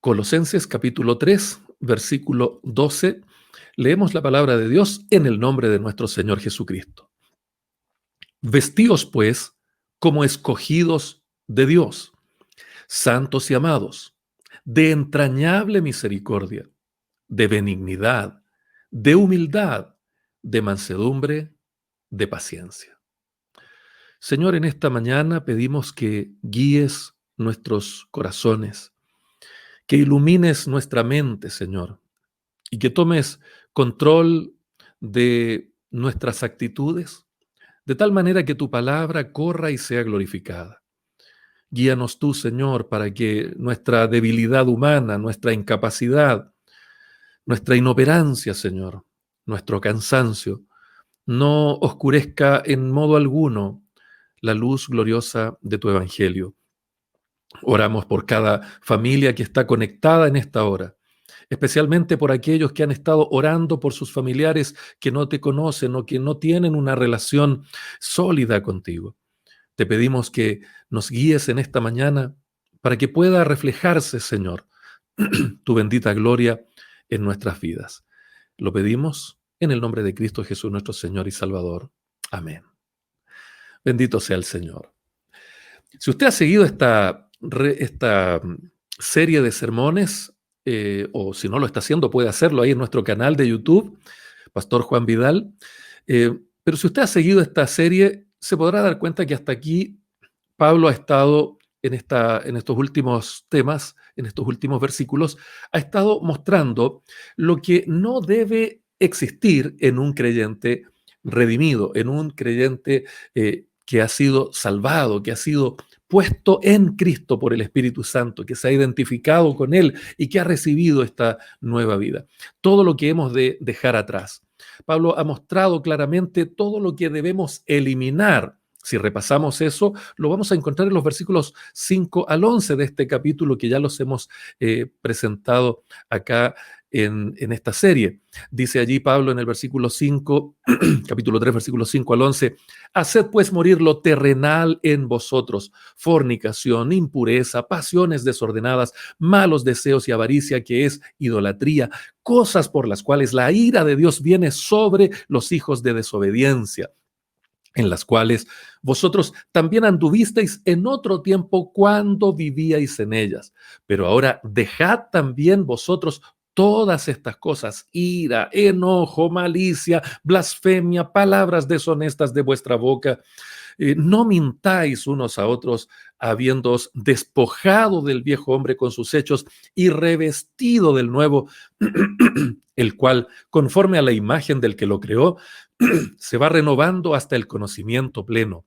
Colosenses capítulo 3, versículo 12, leemos la palabra de Dios en el nombre de nuestro Señor Jesucristo. Vestíos, pues, como escogidos de Dios, santos y amados, de entrañable misericordia, de benignidad, de humildad, de mansedumbre, de paciencia. Señor, en esta mañana pedimos que guíes nuestros corazones, que ilumines nuestra mente, Señor, y que tomes control de nuestras actitudes, de tal manera que tu palabra corra y sea glorificada. Guíanos tú, Señor, para que nuestra debilidad humana, nuestra incapacidad, nuestra inoperancia, Señor, nuestro cansancio, no oscurezca en modo alguno la luz gloriosa de tu evangelio. Oramos por cada familia que está conectada en esta hora, especialmente por aquellos que han estado orando por sus familiares que no te conocen o que no tienen una relación sólida contigo. Te pedimos que nos guíes en esta mañana para que pueda reflejarse, Señor, tu bendita gloria en nuestras vidas. Lo pedimos en el nombre de Cristo Jesús, nuestro Señor y Salvador. Amén. Bendito sea el Señor. Si usted ha seguido esta serie de sermones, o si no lo está haciendo, puede hacerlo ahí en nuestro canal de YouTube, Pastor Juan Vidal. Pero si usted ha seguido esta serie, se podrá dar cuenta que hasta aquí Pablo ha estado en estos últimos temas, en estos últimos versículos, ha estado mostrando lo que no debe existir en un creyente redimido, en un creyente que ha sido salvado, que ha sido puesto en Cristo por el Espíritu Santo, que se ha identificado con Él y que ha recibido esta nueva vida. Todo lo que hemos de dejar atrás. Pablo ha mostrado claramente todo lo que debemos eliminar. Si repasamos eso, lo vamos a encontrar en los versículos 5 al 11 de este capítulo que ya los hemos presentado acá en esta serie. Dice allí Pablo en el versículo 5, capítulo 3, versículo 5 al 11, haced pues morir lo terrenal en vosotros, fornicación, impureza, pasiones desordenadas, malos deseos y avaricia, que es idolatría, cosas por las cuales la ira de Dios viene sobre los hijos de desobediencia, en las cuales vosotros también anduvisteis en otro tiempo cuando vivíais en ellas. Pero ahora dejad también vosotros todas estas cosas: ira, enojo, malicia, blasfemia, palabras deshonestas de vuestra boca. No mintáis unos a otros, habiéndoos despojado del viejo hombre con sus hechos y revestido del nuevo, el cual, conforme a la imagen del que lo creó, se va renovando hasta el conocimiento pleno,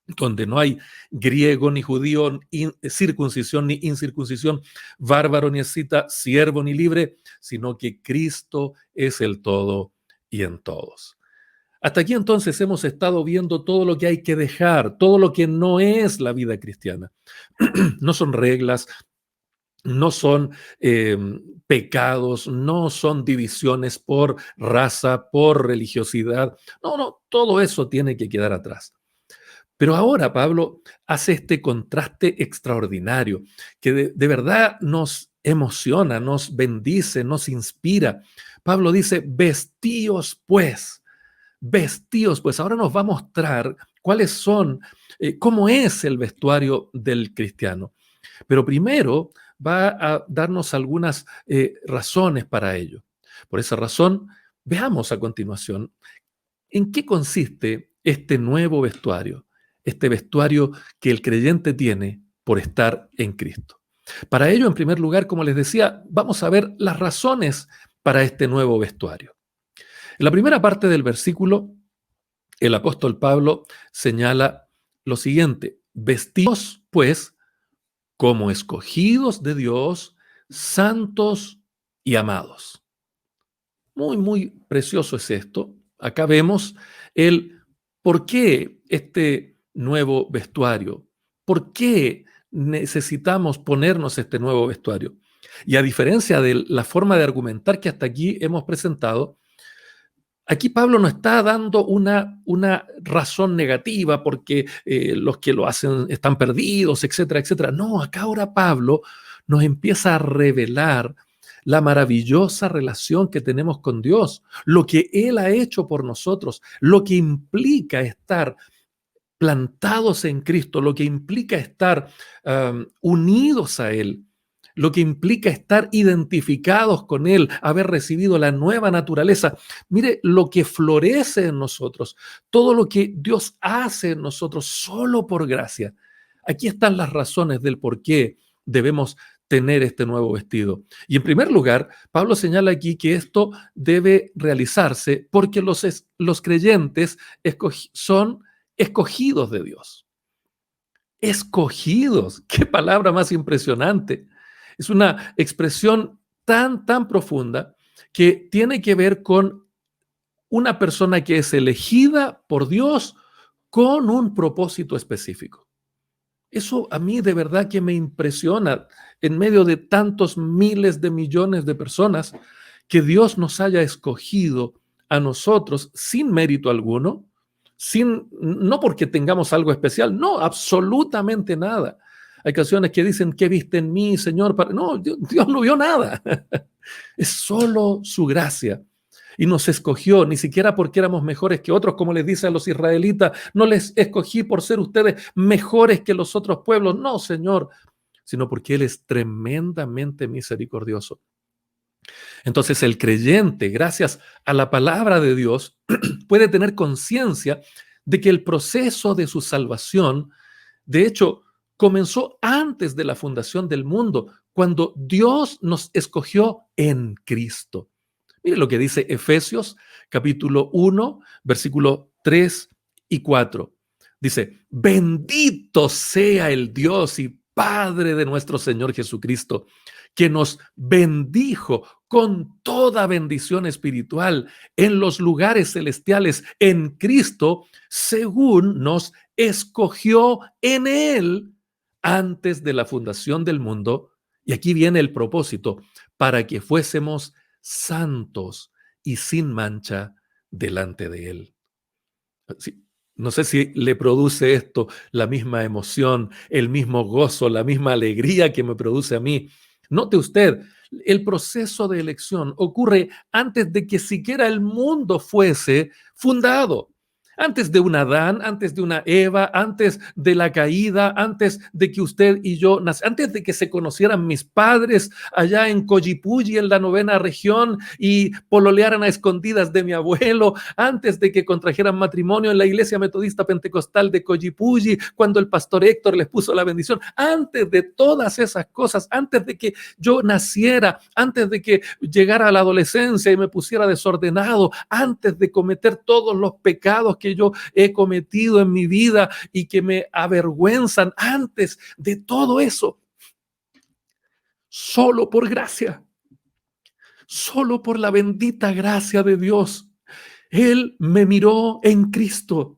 donde no hay griego ni judío, circuncisión ni incircuncisión, bárbaro ni escita, siervo ni libre, sino que Cristo es el todo y en todos. Hasta aquí entonces hemos estado viendo todo lo que hay que dejar, todo lo que no es la vida cristiana. No son reglas, no son pecados, no son divisiones por raza, por religiosidad. No, todo eso tiene que quedar atrás. Pero ahora Pablo hace este contraste extraordinario que de verdad nos emociona, nos bendice, nos inspira. Pablo dice, vestíos pues. Vestíos, pues ahora nos va a mostrar cuáles son, cómo es el vestuario del cristiano. Pero primero va a darnos algunas razones para ello. Por esa razón, veamos a continuación en qué consiste este nuevo vestuario, este vestuario que el creyente tiene por estar en Cristo. Para ello, en primer lugar, como les decía, vamos a ver las razones para este nuevo vestuario. En la primera parte del versículo, el apóstol Pablo señala lo siguiente: vestíos, pues, como escogidos de Dios, santos y amados. Muy precioso es esto. Acá vemos el por qué este nuevo vestuario, por qué necesitamos ponernos este nuevo vestuario. Y a diferencia de la forma de argumentar que hasta aquí hemos presentado, aquí Pablo no está dando una razón negativa porque los que lo hacen están perdidos, etcétera, etcétera. No, acá ahora Pablo nos empieza a revelar la maravillosa relación que tenemos con Dios, lo que Él ha hecho por nosotros, lo que implica estar plantados en Cristo, lo que implica estar unidos a Él, lo que implica estar identificados con Él, haber recibido la nueva naturaleza. Mire lo que florece en nosotros, todo lo que Dios hace en nosotros solo por gracia. Aquí están las razones del por qué debemos tener este nuevo vestido. Y en primer lugar, Pablo señala aquí que esto debe realizarse porque los creyentes son escogidos de Dios. Escogidos. Qué palabra más impresionante. Es una expresión tan profunda que tiene que ver con una persona que es elegida por Dios con un propósito específico. Eso a mí de verdad que me impresiona en medio de tantos miles de millones de personas que Dios nos haya escogido a nosotros sin mérito alguno, no porque tengamos algo especial, no, absolutamente nada. Hay canciones que dicen, ¿qué viste en mí, Señor? No, Dios no vio nada. Es solo su gracia. Y nos escogió, ni siquiera porque éramos mejores que otros, como les dice a los israelitas, no les escogí por ser ustedes mejores que los otros pueblos, no, Señor, sino porque Él es tremendamente misericordioso. Entonces el creyente, gracias a la palabra de Dios, puede tener conciencia de que el proceso de su salvación, de hecho, comenzó antes de la fundación del mundo, cuando Dios nos escogió en Cristo. Mire lo que dice Efesios capítulo 1, versículo 3 y 4. Dice, bendito sea el Dios y Padre de nuestro Señor Jesucristo, que nos bendijo con toda bendición espiritual en los lugares celestiales en Cristo, según nos escogió en Él antes de la fundación del mundo. Y aquí viene el propósito, para que fuésemos santos y sin mancha delante de Él. Sí, no sé si le produce esto la misma emoción, el mismo gozo, la misma alegría que me produce a mí. Note usted, el proceso de elección ocurre antes de que siquiera el mundo fuese fundado. Antes de un Adán, antes de una Eva, antes de la caída, antes de que usted y yo, antes de que se conocieran mis padres allá en Coyipulli, en la 9ª región, y pololearan a escondidas de mi abuelo, antes de que contrajeran matrimonio en la iglesia metodista pentecostal de Coyipulli, cuando el pastor Héctor les puso la bendición, antes de todas esas cosas, antes de que yo naciera, antes de que llegara a la adolescencia y me pusiera desordenado, antes de cometer todos los pecados que yo he cometido en mi vida y que me avergüenzan, antes de todo eso, solo por gracia, solo por la bendita gracia de Dios, Él me miró en Cristo.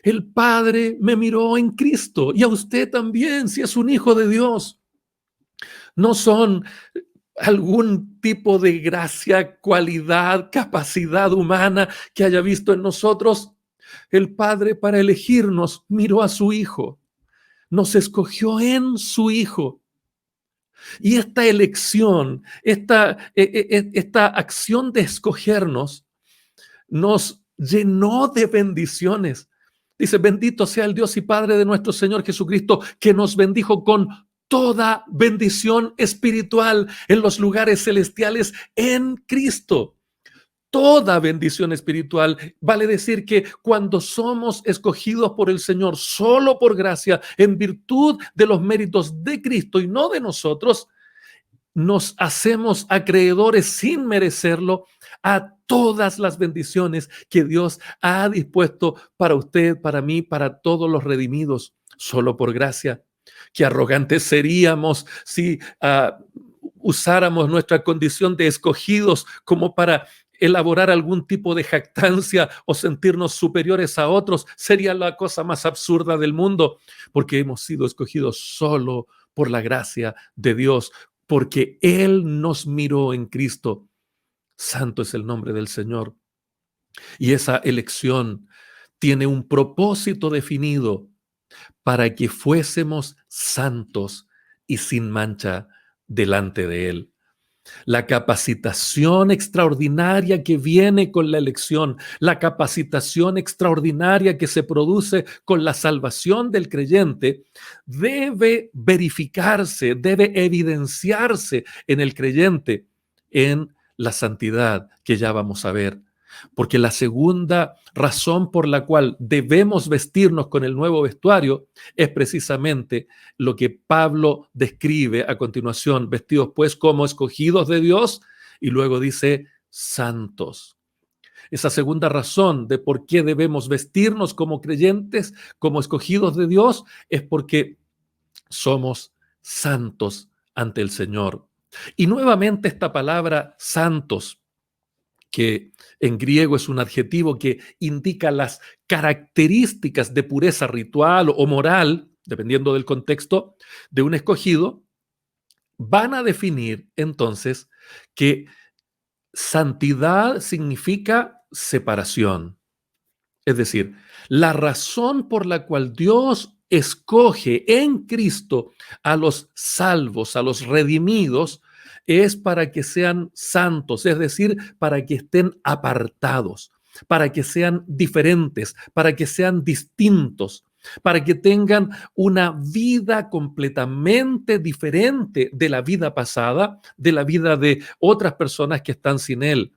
El Padre me miró en Cristo y a usted también, si es un hijo de Dios. No son algún tipo de gracia, cualidad, capacidad humana que haya visto en nosotros. El Padre, para elegirnos, miró a su Hijo, nos escogió en su Hijo. Y esta elección, esta acción de escogernos, nos llenó de bendiciones. Dice, bendito sea el Dios y Padre de nuestro Señor Jesucristo, que nos bendijo con toda bendición espiritual en los lugares celestiales en Cristo. Toda bendición espiritual, vale decir que cuando somos escogidos por el Señor solo por gracia, en virtud de los méritos de Cristo y no de nosotros, nos hacemos acreedores sin merecerlo a todas las bendiciones que Dios ha dispuesto para usted, para mí, para todos los redimidos, solo por gracia. Qué arrogantes seríamos si usáramos nuestra condición de escogidos como para elaborar algún tipo de jactancia o sentirnos superiores a otros. Sería la cosa más absurda del mundo, porque hemos sido escogidos solo por la gracia de Dios, porque Él nos miró en Cristo. Santo es el nombre del Señor. Y esa elección tiene un propósito definido para que fuésemos santos y sin mancha delante de Él. La capacitación extraordinaria que viene con la elección, la capacitación extraordinaria que se produce con la salvación del creyente, debe verificarse, debe evidenciarse en el creyente en la santidad que ya vamos a ver. Porque la segunda razón por la cual debemos vestirnos con el nuevo vestuario es precisamente lo que Pablo describe a continuación: vestidos pues como escogidos de Dios, y luego dice santos. Esa segunda razón de por qué debemos vestirnos como creyentes, como escogidos de Dios, es porque somos santos ante el Señor. Y nuevamente esta palabra santos, que en griego es un adjetivo que indica las características de pureza ritual o moral, dependiendo del contexto, de un escogido, van a definir entonces que santidad significa separación. Es decir, la razón por la cual Dios escoge en Cristo a los salvos, a los redimidos, es para que sean santos, es decir, para que estén apartados, para que sean diferentes, para que sean distintos, para que tengan una vida completamente diferente de la vida pasada, de la vida de otras personas que están sin Él.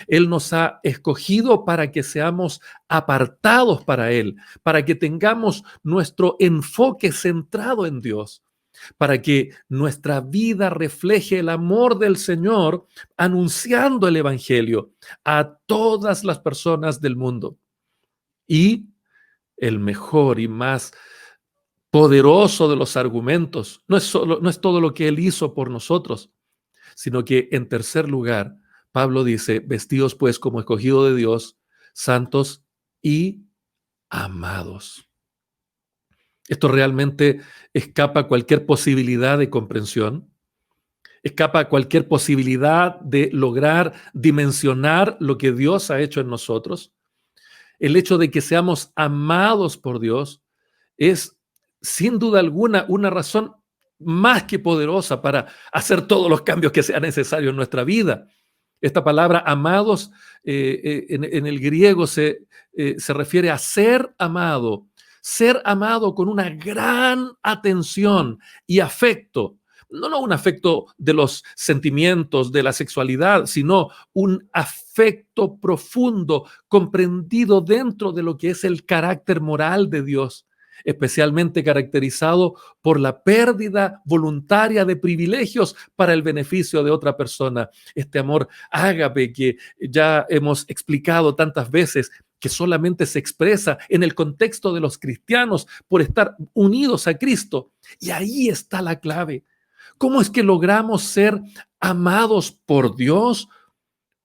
Él nos ha escogido para que seamos apartados para Él, para que tengamos nuestro enfoque centrado en Dios, para que nuestra vida refleje el amor del Señor, anunciando el Evangelio a todas las personas del mundo. Y el mejor y más poderoso de los argumentos no es todo lo que Él hizo por nosotros, sino que en tercer lugar, Pablo dice: vestidos pues como escogido de Dios, santos y amados. Esto realmente escapa a cualquier posibilidad de comprensión, escapa a cualquier posibilidad de lograr dimensionar lo que Dios ha hecho en nosotros. El hecho de que seamos amados por Dios es, sin duda alguna, una razón más que poderosa para hacer todos los cambios que sean necesarios en nuestra vida. Esta palabra amados en el griego se refiere a ser amado con una gran atención y afecto. No un afecto de los sentimientos, de la sexualidad, sino un afecto profundo, comprendido dentro de lo que es el carácter moral de Dios, especialmente caracterizado por la pérdida voluntaria de privilegios para el beneficio de otra persona. Este amor ágape que ya hemos explicado tantas veces, que solamente se expresa en el contexto de los cristianos por estar unidos a Cristo. Y ahí está la clave. ¿Cómo es que logramos ser amados por Dios?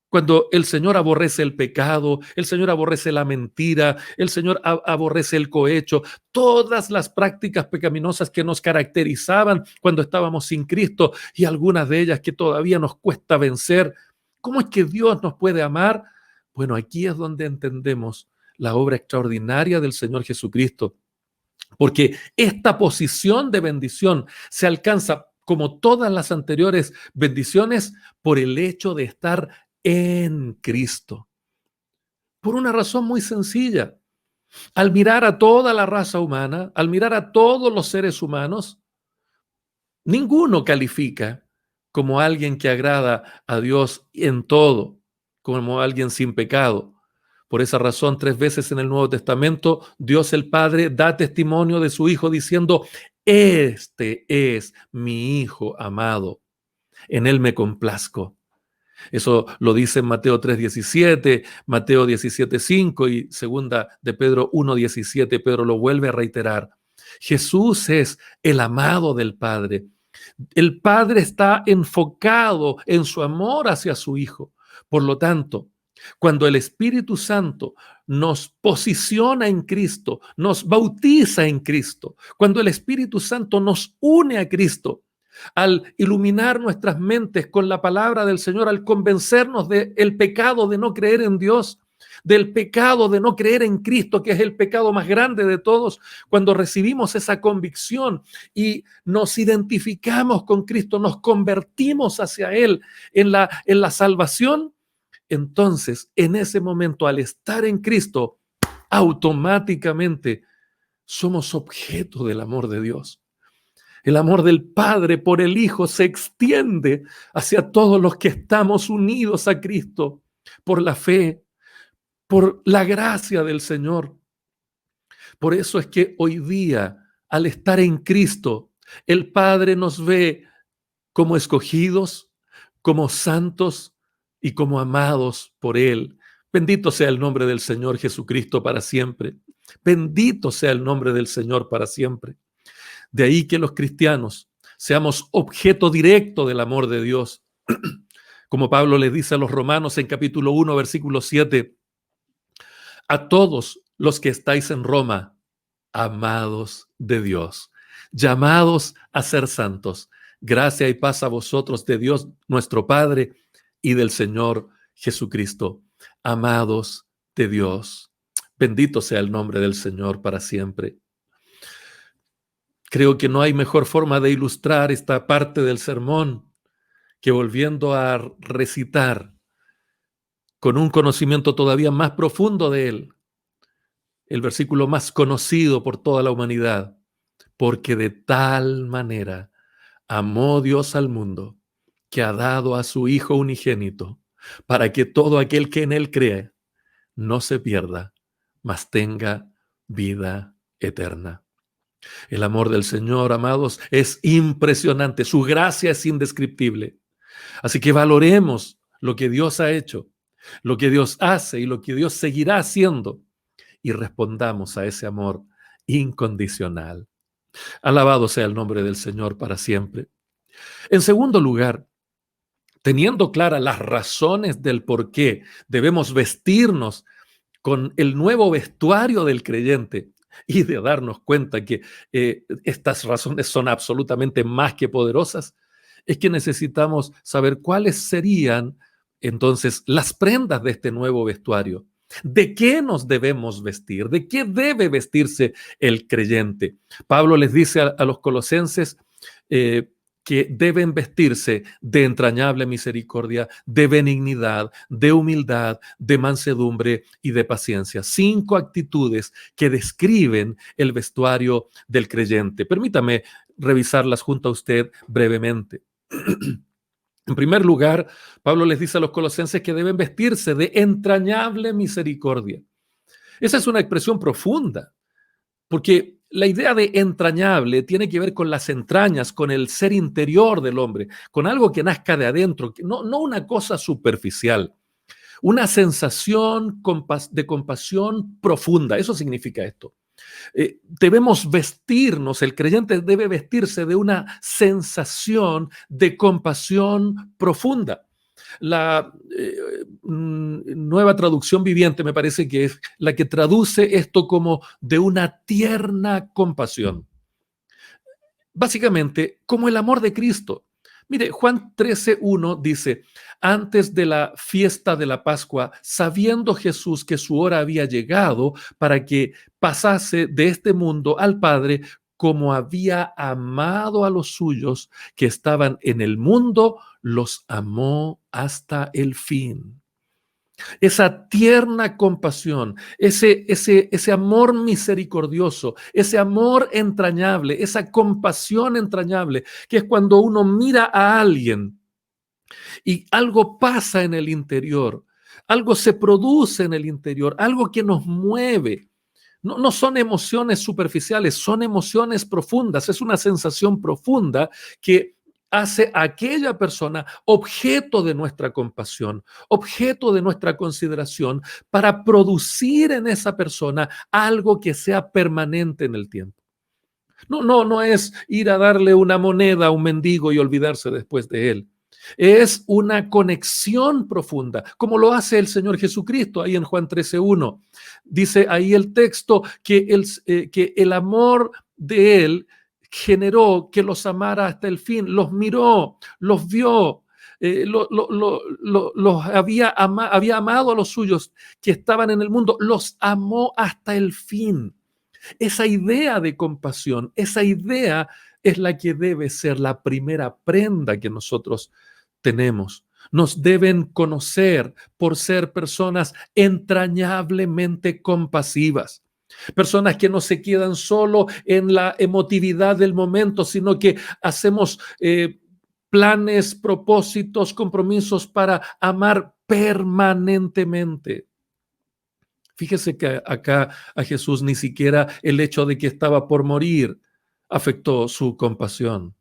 Cuando el Señor aborrece el pecado, el Señor aborrece la mentira, el Señor aborrece el cohecho, todas las prácticas pecaminosas que nos caracterizaban cuando estábamos sin Cristo, y algunas de ellas que todavía nos cuesta vencer. ¿Cómo es que Dios nos puede amar? Bueno, aquí es donde entendemos la obra extraordinaria del Señor Jesucristo, porque esta posición de bendición se alcanza, como todas las anteriores bendiciones, por el hecho de estar en Cristo. Por una razón muy sencilla. Al mirar a toda la raza humana, al mirar a todos los seres humanos, ninguno califica como alguien que agrada a Dios en todo, como alguien sin pecado. Por esa razón, 3 veces en el Nuevo Testamento, Dios el Padre da testimonio de su Hijo diciendo: este es mi Hijo amado, en él me complazco. Eso lo dice en Mateo 3:17, Mateo 17:5 y segunda de Pedro 1:17. Pedro lo vuelve a reiterar. Jesús es el amado del Padre. El Padre está enfocado en su amor hacia su Hijo. Por lo tanto, cuando el Espíritu Santo nos posiciona en Cristo, nos bautiza en Cristo, cuando el Espíritu Santo nos une a Cristo, al iluminar nuestras mentes con la palabra del Señor, al convencernos del pecado de no creer en Dios, del pecado de no creer en Cristo, que es el pecado más grande de todos. Cuando recibimos esa convicción y nos identificamos con Cristo, nos convertimos hacia Él en la salvación, entonces en ese momento, al estar en Cristo, automáticamente somos objeto del amor de Dios. El amor del Padre por el Hijo se extiende hacia todos los que estamos unidos a Cristo por la fe, por la gracia del Señor. Por eso es que hoy día, al estar en Cristo, el Padre nos ve como escogidos, como santos y como amados por Él. Bendito sea el nombre del Señor Jesucristo para siempre. Bendito sea el nombre del Señor para siempre. De ahí que los cristianos seamos objeto directo del amor de Dios. Como Pablo les dice a los romanos en capítulo 1, versículo 7, a todos los que estáis en Roma, amados de Dios, llamados a ser santos, gracia y paz a vosotros de Dios nuestro Padre y del Señor Jesucristo, amados de Dios. Bendito sea el nombre del Señor para siempre. Creo que no hay mejor forma de ilustrar esta parte del sermón que volviendo a recitar con un conocimiento todavía más profundo de él, el versículo más conocido por toda la humanidad, porque de tal manera amó Dios al mundo que ha dado a su Hijo unigénito, para que todo aquel que en él cree no se pierda, mas tenga vida eterna. El amor del Señor, amados, es impresionante. Su gracia es indescriptible. Así que valoremos lo que Dios ha hecho, lo que Dios hace y lo que Dios seguirá haciendo y respondamos a ese amor incondicional. Alabado sea el nombre del Señor para siempre. En segundo lugar, teniendo claras las razones del por qué debemos vestirnos con el nuevo vestuario del creyente y de darnos cuenta que estas razones son absolutamente más que poderosas, es que necesitamos saber cuáles serían entonces las prendas de este nuevo vestuario. ¿De qué nos debemos vestir? ¿De qué debe vestirse el creyente? Pablo les dice a los colosenses que deben vestirse de entrañable misericordia, de benignidad, de humildad, de mansedumbre y de paciencia. 5 actitudes que describen el vestuario del creyente. Permítame revisarlas junto a usted brevemente. En primer lugar, Pablo les dice a los colosenses que deben vestirse de entrañable misericordia. Esa es una expresión profunda, porque la idea de entrañable tiene que ver con las entrañas, con el ser interior del hombre, con algo que nazca de adentro, no una cosa superficial, una sensación de compasión profunda. Eso significa esto. Debemos vestirnos, el creyente debe vestirse de una sensación de compasión profunda. La nueva traducción viviente me parece que es la que traduce esto como de una tierna compasión. Básicamente, como el amor de Cristo. Mire, Juan 13:1 dice, antes de la fiesta de la Pascua, sabiendo Jesús que su hora había llegado para que pasase de este mundo al Padre, como había amado a los suyos que estaban en el mundo, los amó hasta el fin. Esa tierna compasión, ese amor misericordioso, ese amor entrañable, esa compasión entrañable, que es cuando uno mira a alguien y algo pasa en el interior, algo se produce en el interior, algo que nos mueve. No son emociones superficiales, son emociones profundas, es una sensación profunda que hace a aquella persona objeto de nuestra compasión, objeto de nuestra consideración, para producir en esa persona algo que sea permanente en el tiempo. No es ir a darle una moneda a un mendigo y olvidarse después de él. Es una conexión profunda, como lo hace el Señor Jesucristo ahí en Juan 13:1. Dice ahí el texto que el amor de Él generó que los amara hasta el fin, los miró, los vio, los había amado a los suyos que estaban en el mundo, los amó hasta el fin. Esa idea de compasión, esa idea es la que debe ser la primera prenda que nosotros tenemos. Nos deben conocer por ser personas entrañablemente compasivas. Personas que no se quedan solo en la emotividad del momento, sino que hacemos planes, propósitos, compromisos para amar permanentemente. Fíjese que acá a Jesús ni siquiera el hecho de que estaba por morir afectó su compasión.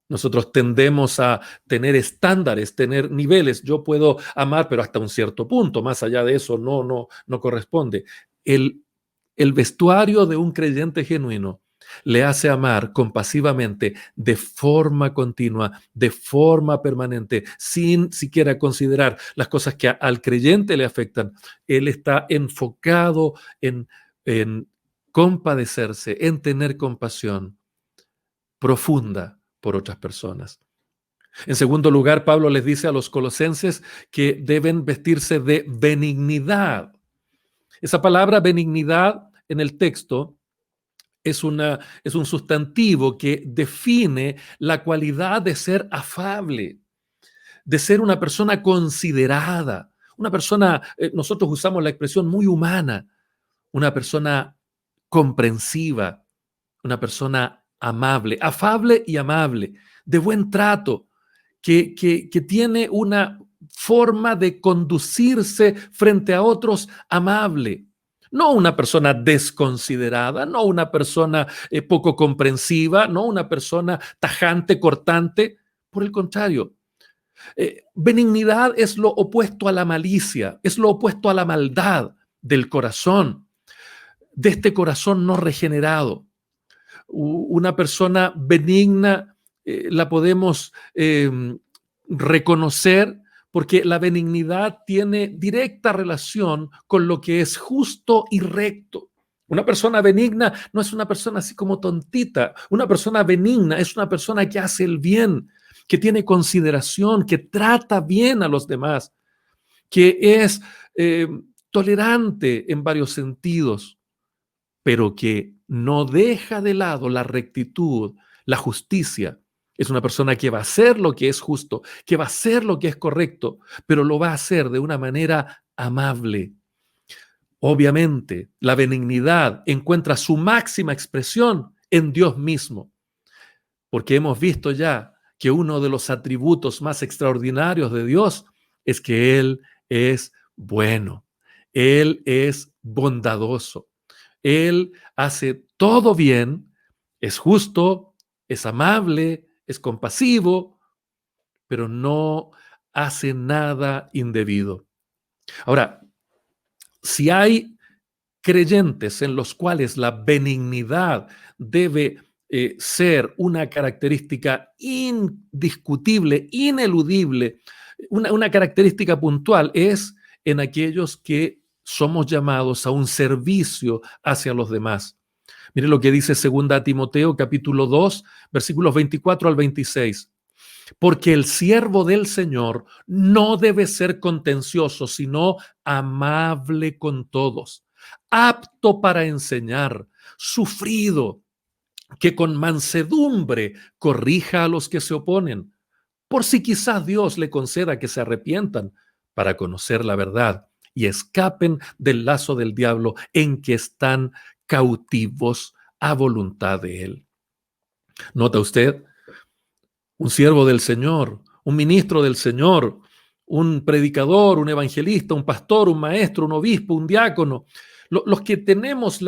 Nosotros tendemos a tener estándares, tener niveles. Yo puedo amar, pero hasta un cierto punto. Más allá de eso no corresponde. El vestuario de un creyente genuino le hace amar compasivamente de forma continua, de forma permanente, sin siquiera considerar las cosas que al creyente le afectan. Él está enfocado en compadecerse, en tener compasión profunda por otras personas. En segundo lugar, Pablo les dice a los colosenses que deben vestirse de benignidad. Esa palabra benignidad en el texto es un sustantivo que define la cualidad de ser afable, de ser una persona considerada, una persona, nosotros usamos la expresión muy humana, una persona comprensiva, una persona amable, afable y amable, de buen trato, que tiene una forma de conducirse frente a otros amable. No una persona desconsiderada, no una persona poco comprensiva, no una persona tajante, cortante. Por el contrario, benignidad es lo opuesto a la malicia, es lo opuesto a la maldad del corazón, de este corazón no regenerado. Una persona benigna la podemos reconocer porque la benignidad tiene directa relación con lo que es justo y recto. Una persona benigna no es una persona así como tontita. Una persona benigna es una persona que hace el bien, que tiene consideración, que trata bien a los demás, que es tolerante en varios sentidos, pero que no deja de lado la rectitud, la justicia. Es una persona que va a hacer lo que es justo, que va a hacer lo que es correcto, pero lo va a hacer de una manera amable. Obviamente, la benignidad encuentra su máxima expresión en Dios mismo, porque hemos visto ya que uno de los atributos más extraordinarios de Dios es que Él es bueno, Él es bondadoso. Él hace todo bien, es justo, es amable, es compasivo, pero no hace nada indebido. Ahora, si hay creyentes en los cuales la benignidad debe ser una característica indiscutible, ineludible, una característica puntual, es en aquellos que somos llamados a un servicio hacia los demás. Mire lo que dice 2 Timoteo capítulo 2, versículos 24 al 26. Porque el siervo del Señor no debe ser contencioso, sino amable con todos, apto para enseñar, sufrido, que con mansedumbre corrija a los que se oponen, por si quizás Dios le conceda que se arrepientan para conocer la verdad y escapen del lazo del diablo en que están cautivos a voluntad de él. ¿Nota usted? Un siervo del Señor, un ministro del Señor, un predicador, un evangelista, un pastor, un maestro, un obispo, un diácono, los que tenemos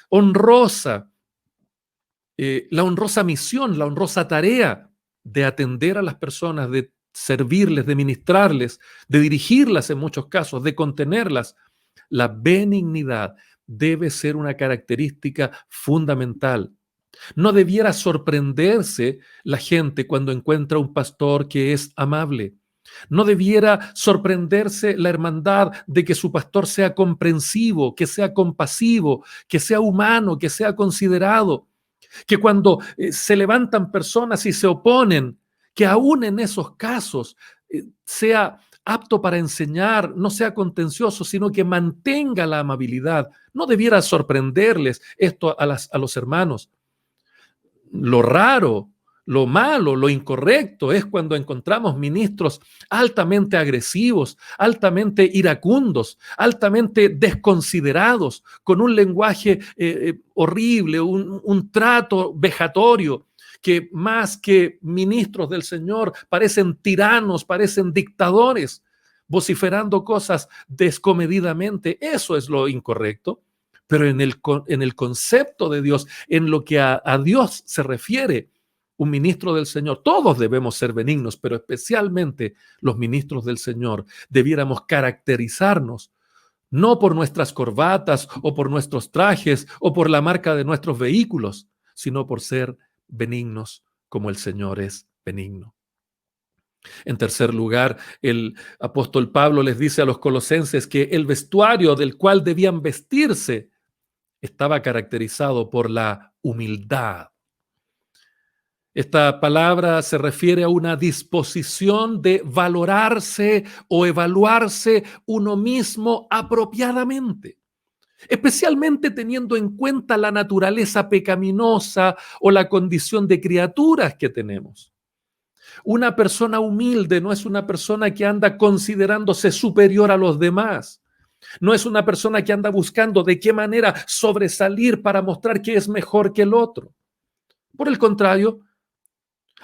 honrosa misión, la honrosa tarea de atender a las personas, de servirles, de ministrarles, de dirigirlas en muchos casos, de contenerlas. La benignidad debe ser una característica fundamental. No debiera sorprenderse la gente cuando encuentra un pastor que es amable. No debiera sorprenderse la hermandad de que su pastor sea comprensivo, que sea compasivo, que sea humano, que sea considerado. Que cuando se levantan personas y se oponen, que aún en esos casos sea apto para enseñar, no sea contencioso, sino que mantenga la amabilidad. No debiera sorprenderles esto a los hermanos. Lo raro, lo malo, lo incorrecto es cuando encontramos ministros altamente agresivos, altamente iracundos, altamente desconsiderados, con un lenguaje horrible, un trato vejatorio, que más que ministros del Señor parecen tiranos, parecen dictadores, vociferando cosas descomedidamente. Eso es lo incorrecto. Pero en el concepto de Dios, en lo que a Dios se refiere, un ministro del Señor, todos debemos ser benignos, pero especialmente los ministros del Señor, debiéramos caracterizarnos no por nuestras corbatas o por nuestros trajes o por la marca de nuestros vehículos, sino por ser benignos como el Señor es benigno. En tercer lugar, el apóstol Pablo les dice a los colosenses que el vestuario del cual debían vestirse estaba caracterizado por la humildad. Esta palabra se refiere a una disposición de valorarse o evaluarse uno mismo apropiadamente, especialmente teniendo en cuenta la naturaleza pecaminosa o la condición de criaturas que tenemos. Una persona humilde no es una persona que anda considerándose superior a los demás. No es una persona que anda buscando de qué manera sobresalir para mostrar que es mejor que el otro. Por el contrario,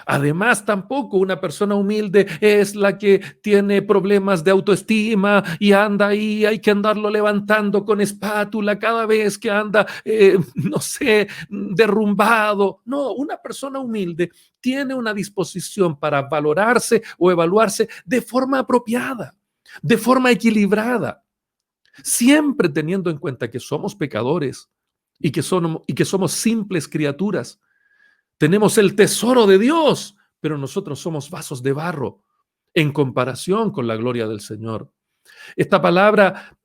además tampoco una persona humilde es la que tiene problemas de autoestima y anda ahí, hay que andarlo levantando con espátula cada vez que anda, no sé, derrumbado. No, una persona humilde tiene una disposición para valorarse o evaluarse de forma apropiada, de forma equilibrada. Siempre teniendo en cuenta que somos pecadores y que somos simples criaturas. Tenemos el tesoro de Dios, pero nosotros somos vasos de barro en comparación con la gloria del Señor. Esta palabra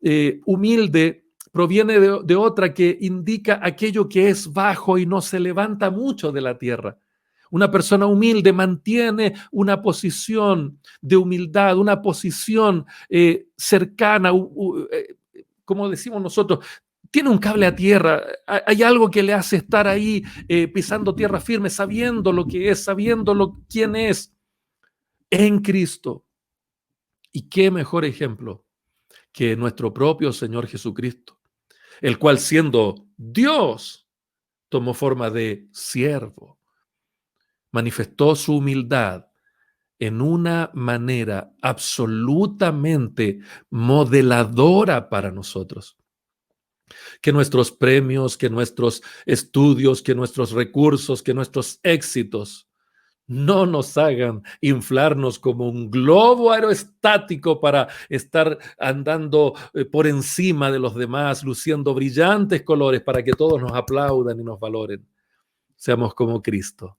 humilde proviene de otra que indica aquello que es bajo y no se levanta mucho de la tierra. Una persona humilde mantiene una posición de humildad, una posición cercana, como decimos nosotros, tiene un cable a tierra, hay algo que le hace estar ahí pisando tierra firme, sabiendo lo que es, quién es en Cristo. Y qué mejor ejemplo que nuestro propio Señor Jesucristo, el cual siendo Dios, tomó forma de siervo, manifestó su humildad en una manera absolutamente modeladora para nosotros. Que nuestros premios, que nuestros estudios, que nuestros recursos, que nuestros éxitos no nos hagan inflarnos como un globo aerostático para estar andando por encima de los demás, luciendo brillantes colores para que todos nos aplaudan y nos valoren. Seamos como Cristo.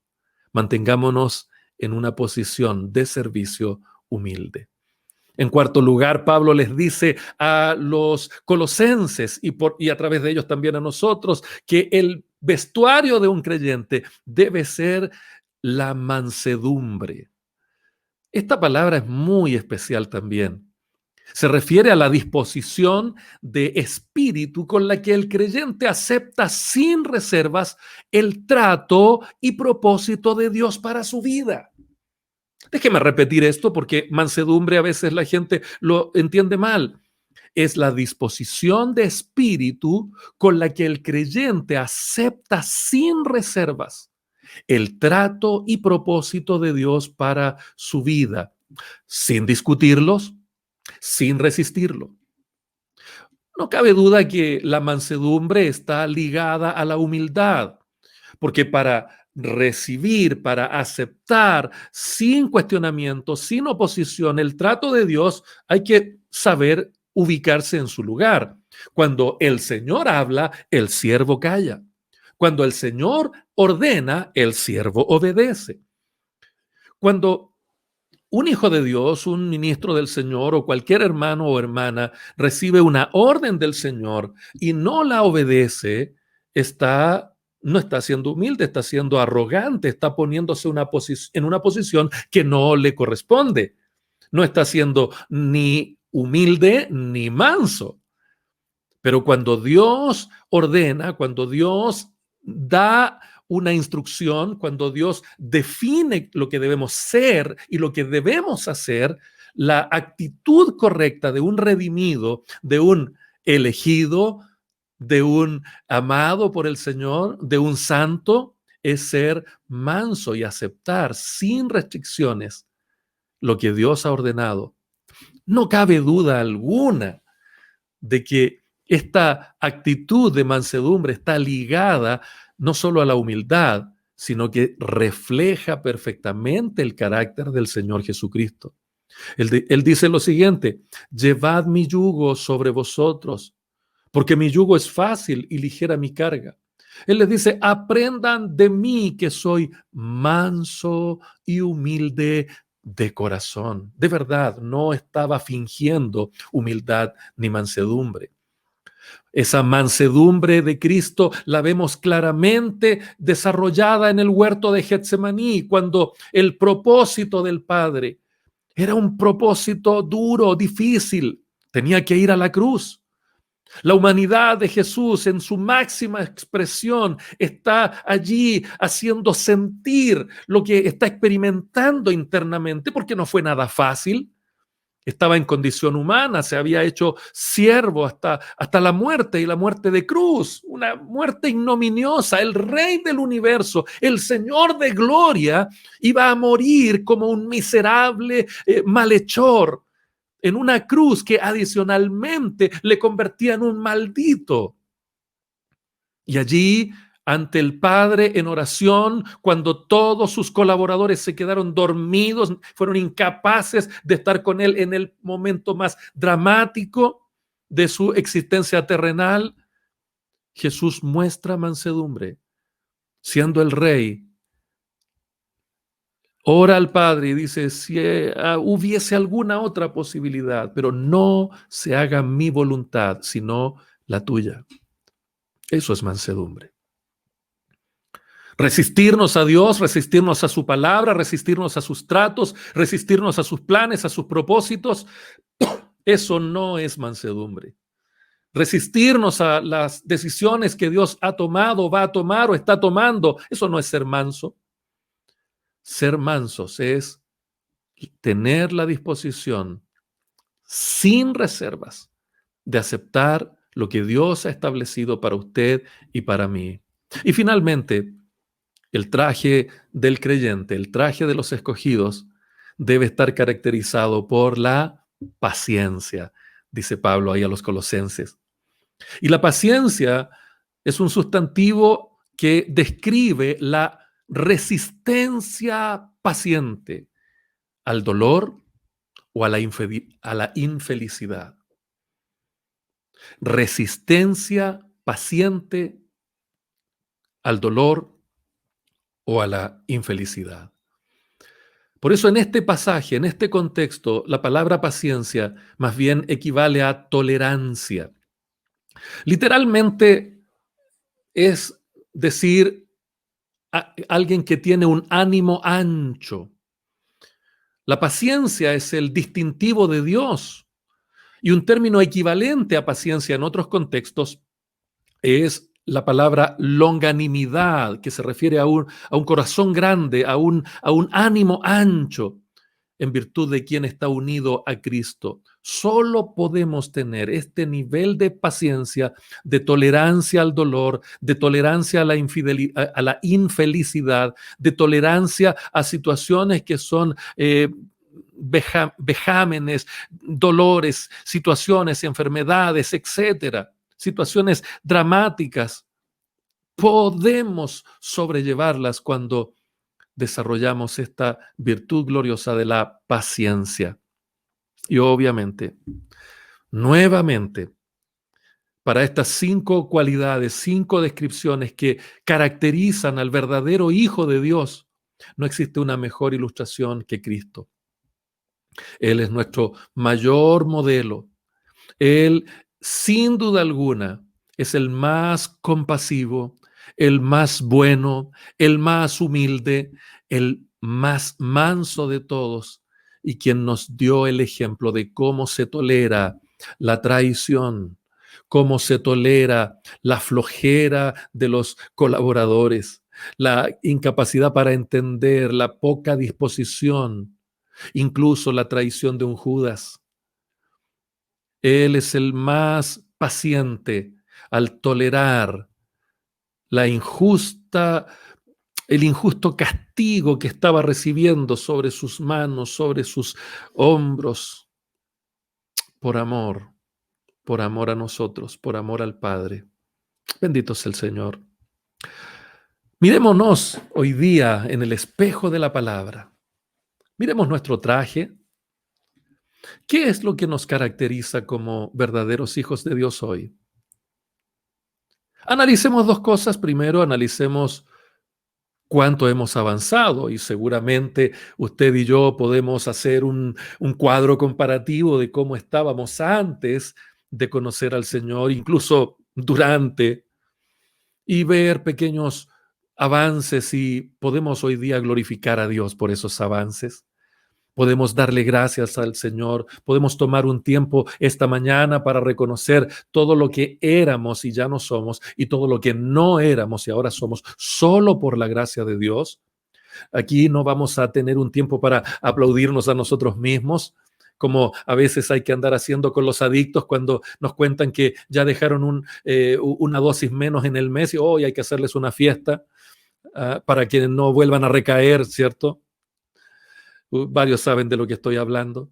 Mantengámonos en una posición de servicio humilde. En cuarto lugar, Pablo les dice a los colosenses y a través de ellos también a nosotros que el vestuario de un creyente debe ser la mansedumbre. Esta palabra es muy especial también. Se refiere a la disposición de espíritu con la que el creyente acepta sin reservas el trato y propósito de Dios para su vida. Déjeme repetir esto porque mansedumbre a veces la gente lo entiende mal. Es la disposición de espíritu con la que el creyente acepta sin reservas el trato y propósito de Dios para su vida, sin discutirlos, sin resistirlo. No cabe duda que la mansedumbre está ligada a la humildad, porque para recibir, para aceptar sin cuestionamiento, sin oposición, el trato de Dios, hay que saber ubicarse en su lugar. Cuando el Señor habla, el siervo calla. Cuando el Señor ordena, el siervo obedece. Cuando un hijo de Dios, un ministro del Señor o cualquier hermano o hermana recibe una orden del Señor y no la obedece, está no está siendo humilde, está siendo arrogante, está poniéndose en una posición que no le corresponde. No está siendo ni humilde ni manso. Pero cuando Dios ordena, cuando Dios da una instrucción, cuando Dios define lo que debemos ser y lo que debemos hacer, la actitud correcta de un redimido, de un elegido, de un amado por el Señor, de un santo, es ser manso y aceptar sin restricciones lo que Dios ha ordenado. No cabe duda alguna de que esta actitud de mansedumbre está ligada no solo a la humildad, sino que refleja perfectamente el carácter del Señor Jesucristo. Él dice lo siguiente: llevad mi yugo sobre vosotros, porque mi yugo es fácil y ligera mi carga. Él les dice: aprendan de mí, que soy manso y humilde de corazón. De verdad, no estaba fingiendo humildad ni mansedumbre. Esa mansedumbre de Cristo la vemos claramente desarrollada en el huerto de Getsemaní, cuando el propósito del Padre era un propósito duro, difícil. Tenía que ir a la cruz. La humanidad de Jesús en su máxima expresión está allí haciendo sentir lo que está experimentando internamente, porque no fue nada fácil. Estaba en condición humana, se había hecho siervo hasta la muerte, y la muerte de cruz, una muerte ignominiosa. El Rey del universo, el Señor de gloria, iba a morir como un miserable malhechor en una cruz que adicionalmente le convertía en un maldito. Y allí, ante el Padre en oración, cuando todos sus colaboradores se quedaron dormidos, fueron incapaces de estar con él en el momento más dramático de su existencia terrenal, Jesús muestra mansedumbre. Siendo el Rey, ora al Padre y dice: si hubiese alguna otra posibilidad, pero no se haga mi voluntad, sino la tuya. Eso es mansedumbre. Resistirnos a Dios, resistirnos a su palabra, resistirnos a sus tratos, resistirnos a sus planes, a sus propósitos, eso no es mansedumbre. Resistirnos a las decisiones que Dios ha tomado, va a tomar o está tomando, eso no es ser manso. Ser mansos es tener la disposición sin reservas de aceptar lo que Dios ha establecido para usted y para mí. Y finalmente, el traje del creyente, el traje de los escogidos, debe estar caracterizado por la paciencia, dice Pablo ahí a los colosenses. Y la paciencia es un sustantivo que describe la resistencia paciente al dolor o a la infelicidad. Resistencia paciente al dolor o a la infelicidad. Por eso en este pasaje, en este contexto, la palabra paciencia más bien equivale a tolerancia. Literalmente es decir alguien que tiene un ánimo ancho. La paciencia es el distintivo de Dios, y un término equivalente a paciencia en otros contextos es la palabra longanimidad, que se refiere a un corazón grande, a un ánimo ancho, en virtud de quien está unido a Cristo. Solo podemos tener este nivel de paciencia, de tolerancia al dolor, de tolerancia a la infelicidad, de tolerancia a situaciones que son vejámenes, dolores, situaciones, enfermedades, etcétera, situaciones dramáticas. Podemos sobrellevarlas cuando desarrollamos esta virtud gloriosa de la paciencia. Y obviamente, nuevamente, para estas 5 cualidades, 5 descripciones que caracterizan al verdadero Hijo de Dios, no existe una mejor ilustración que Cristo. Él es nuestro mayor modelo. Él, sin duda alguna, es el más compasivo, el más bueno, el más humilde, el más manso de todos y quien nos dio el ejemplo de cómo se tolera la traición, cómo se tolera la flojera de los colaboradores, la incapacidad para entender, la poca disposición, incluso la traición de un Judas. Él es el más paciente al tolerar la injusta, el injusto castigo que estaba recibiendo sobre sus manos, sobre sus hombros, por amor a nosotros, por amor al Padre. Bendito sea el Señor. Miremonos hoy día en el espejo de la palabra. Miremos nuestro traje. ¿Qué es lo que nos caracteriza como verdaderos hijos de Dios hoy? Analicemos dos cosas. Primero, analicemos cuánto hemos avanzado y seguramente usted y yo podemos hacer un cuadro comparativo de cómo estábamos antes de conocer al Señor, incluso durante, y ver pequeños avances y podemos hoy día glorificar a Dios por esos avances. Podemos darle gracias al Señor, podemos tomar un tiempo esta mañana para reconocer todo lo que éramos y ya no somos y todo lo que no éramos y ahora somos solo por la gracia de Dios. Aquí no vamos a tener un tiempo para aplaudirnos a nosotros mismos, como a veces hay que andar haciendo con los adictos cuando nos cuentan que ya dejaron una dosis menos en el mes y hoy hay que hacerles una fiesta para que no vuelvan a recaer, ¿cierto? Varios saben de lo que estoy hablando.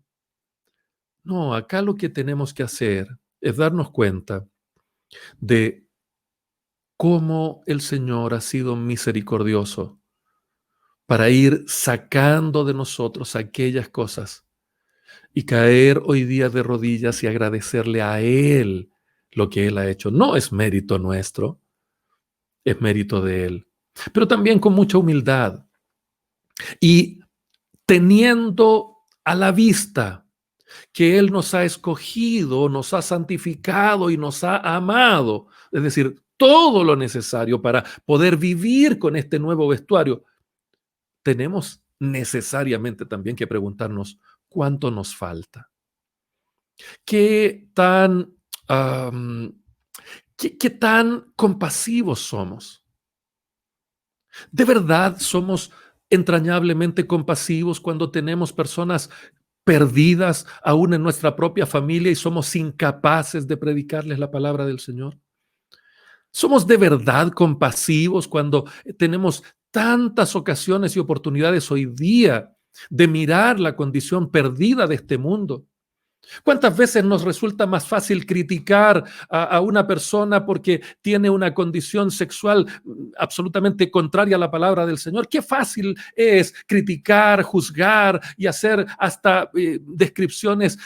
No, acá lo que tenemos que hacer es darnos cuenta de cómo el Señor ha sido misericordioso para ir sacando de nosotros aquellas cosas y caer hoy día de rodillas y agradecerle a Él lo que Él ha hecho. No es mérito nuestro, es mérito de Él, pero también con mucha humildad y teniendo a la vista que Él nos ha escogido, nos ha santificado y nos ha amado, es decir, todo lo necesario para poder vivir con este nuevo vestuario, tenemos necesariamente también que preguntarnos cuánto nos falta. ¿Qué tan, am, qué tan compasivos somos? ¿De verdad somos entrañablemente compasivos cuando tenemos personas perdidas aún en nuestra propia familia y somos incapaces de predicarles la palabra del Señor? ¿Somos de verdad compasivos cuando tenemos tantas ocasiones y oportunidades hoy día de mirar la condición perdida de este mundo? ¿Cuántas veces nos resulta más fácil criticar a una persona porque tiene una condición sexual absolutamente contraria a la palabra del Señor? Qué fácil es criticar, juzgar y hacer hasta descripciones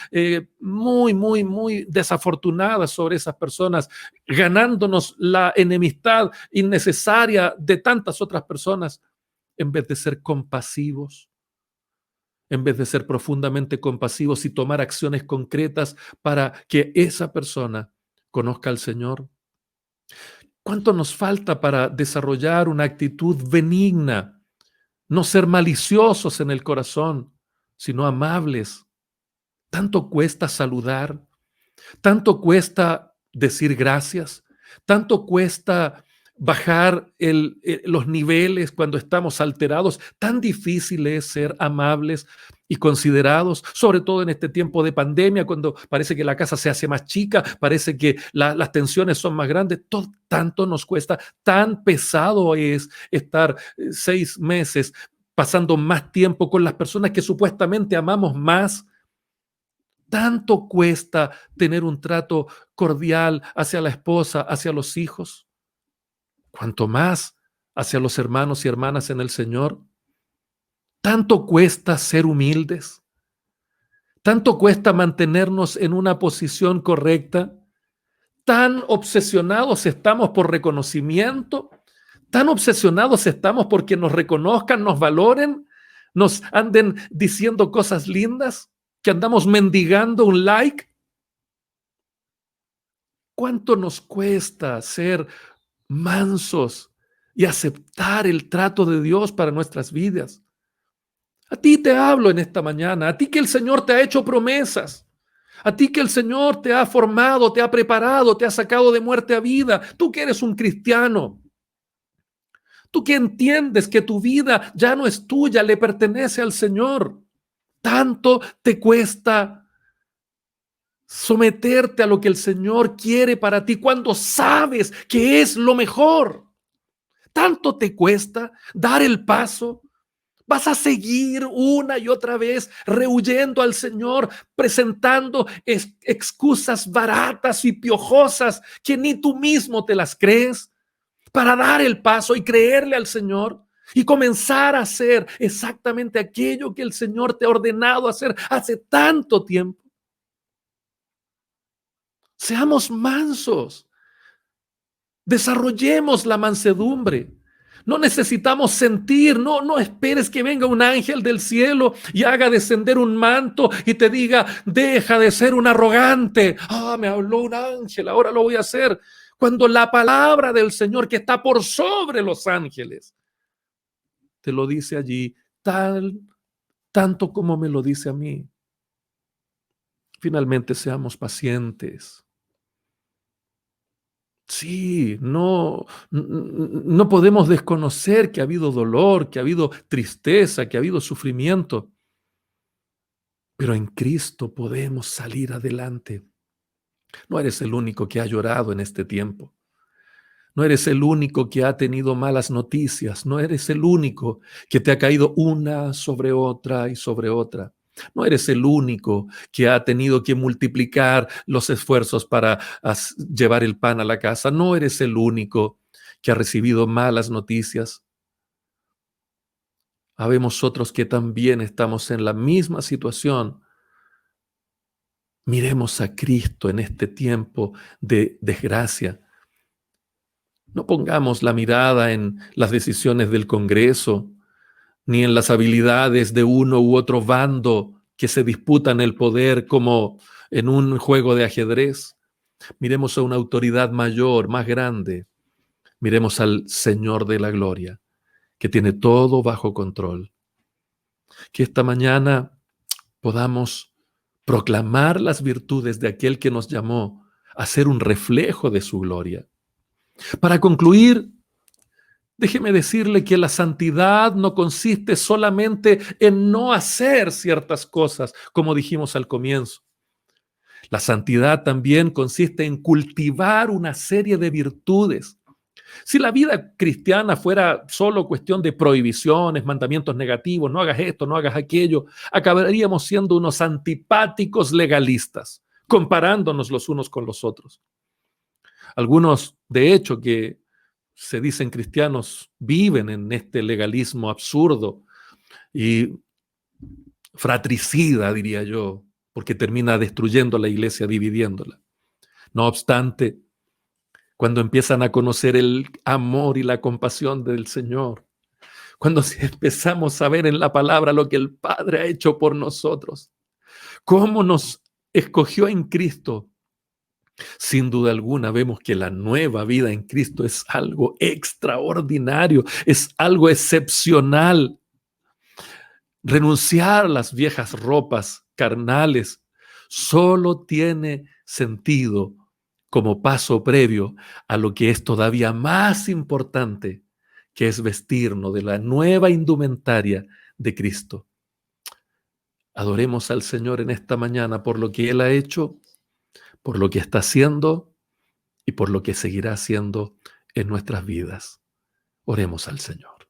muy desafortunadas sobre esas personas, ganándonos la enemistad innecesaria de tantas otras personas en vez de ser compasivos, en vez de ser profundamente compasivos y tomar acciones concretas para que esa persona conozca al Señor. ¿Cuánto nos falta para desarrollar una actitud benigna? No ser maliciosos en el corazón, sino amables. Tanto cuesta saludar, tanto cuesta decir gracias, tanto cuesta bajar los niveles cuando estamos alterados. Tan difícil es ser amables y considerados, sobre todo en este tiempo de pandemia, cuando parece que la casa se hace más chica, parece que las tensiones son más grandes. Todo, tanto nos cuesta, tan pesado es estar 6 meses pasando más tiempo con las personas que supuestamente amamos más. Tanto cuesta tener un trato cordial hacia la esposa, hacia los hijos, cuanto más hacia los hermanos y hermanas en el Señor. Tanto cuesta ser humildes, tanto cuesta mantenernos en una posición correcta. Tan obsesionados estamos por reconocimiento, tan obsesionados estamos porque nos reconozcan, nos valoren, nos anden diciendo cosas lindas, que andamos mendigando un like. ¿Cuánto nos cuesta ser mansos y aceptar el trato de Dios para nuestras vidas. A ti te hablo en esta mañana, a ti que el Señor te ha hecho promesas, a ti que el Señor te ha formado, te ha preparado, te ha sacado de muerte a vida, tú que eres un cristiano, tú que entiendes que tu vida ya no es tuya, le pertenece al Señor. Tanto te cuesta someterte a lo que el Señor quiere para ti cuando sabes que es lo mejor. Tanto te cuesta dar el paso. Vas a seguir una y otra vez rehuyendo al Señor, presentando excusas baratas y piojosas que ni tú mismo te las crees, para dar el paso y creerle al Señor y comenzar a hacer exactamente aquello que el Señor te ha ordenado hacer hace tanto tiempo. Seamos mansos, desarrollemos la mansedumbre. No necesitamos sentir, no esperes que venga un ángel del cielo y haga descender un manto y te diga, deja de ser un arrogante. Me habló un ángel, ahora lo voy a hacer. Cuando la palabra del Señor, que está por sobre los ángeles, te lo dice allí, tanto como me lo dice a mí. Finalmente, seamos pacientes. Sí, no podemos desconocer que ha habido dolor, que ha habido tristeza, que ha habido sufrimiento, pero en Cristo podemos salir adelante. No eres el único que ha llorado en este tiempo. No eres el único que ha tenido malas noticias. No eres el único que te ha caído una sobre otra y sobre otra. No eres el único que ha tenido que multiplicar los esfuerzos para llevar el pan a la casa. No eres el único que ha recibido malas noticias. Habemos otros que también estamos en la misma situación. Miremos a Cristo en este tiempo de desgracia. No pongamos la mirada en las decisiones del Congreso, ni en las habilidades de uno u otro bando que se disputan el poder como en un juego de ajedrez. Miremos a una autoridad mayor, más grande. Miremos al Señor de la gloria, que tiene todo bajo control. Que esta mañana podamos proclamar las virtudes de aquel que nos llamó a ser un reflejo de su gloria. Para concluir, déjeme decirle que la santidad no consiste solamente en no hacer ciertas cosas, como dijimos al comienzo. La santidad también consiste en cultivar una serie de virtudes. Si la vida cristiana fuera solo cuestión de prohibiciones, mandamientos negativos, no hagas esto, no hagas aquello, acabaríamos siendo unos antipáticos legalistas, comparándonos los unos con los otros. Algunos, de hecho, que se dicen cristianos, viven en este legalismo absurdo y fratricida, diría yo, porque termina destruyendo la iglesia, dividiéndola. No obstante, cuando empiezan a conocer el amor y la compasión del Señor, cuando empezamos a ver en la palabra lo que el Padre ha hecho por nosotros, cómo nos escogió en Cristo, sin duda alguna vemos que la nueva vida en Cristo es algo extraordinario, es algo excepcional. Renunciar a las viejas ropas carnales solo tiene sentido como paso previo a lo que es todavía más importante, que es vestirnos de la nueva indumentaria de Cristo. Adoremos al Señor en esta mañana por lo que Él ha hecho, por lo que está haciendo y por lo que seguirá haciendo en nuestras vidas. Oremos al Señor.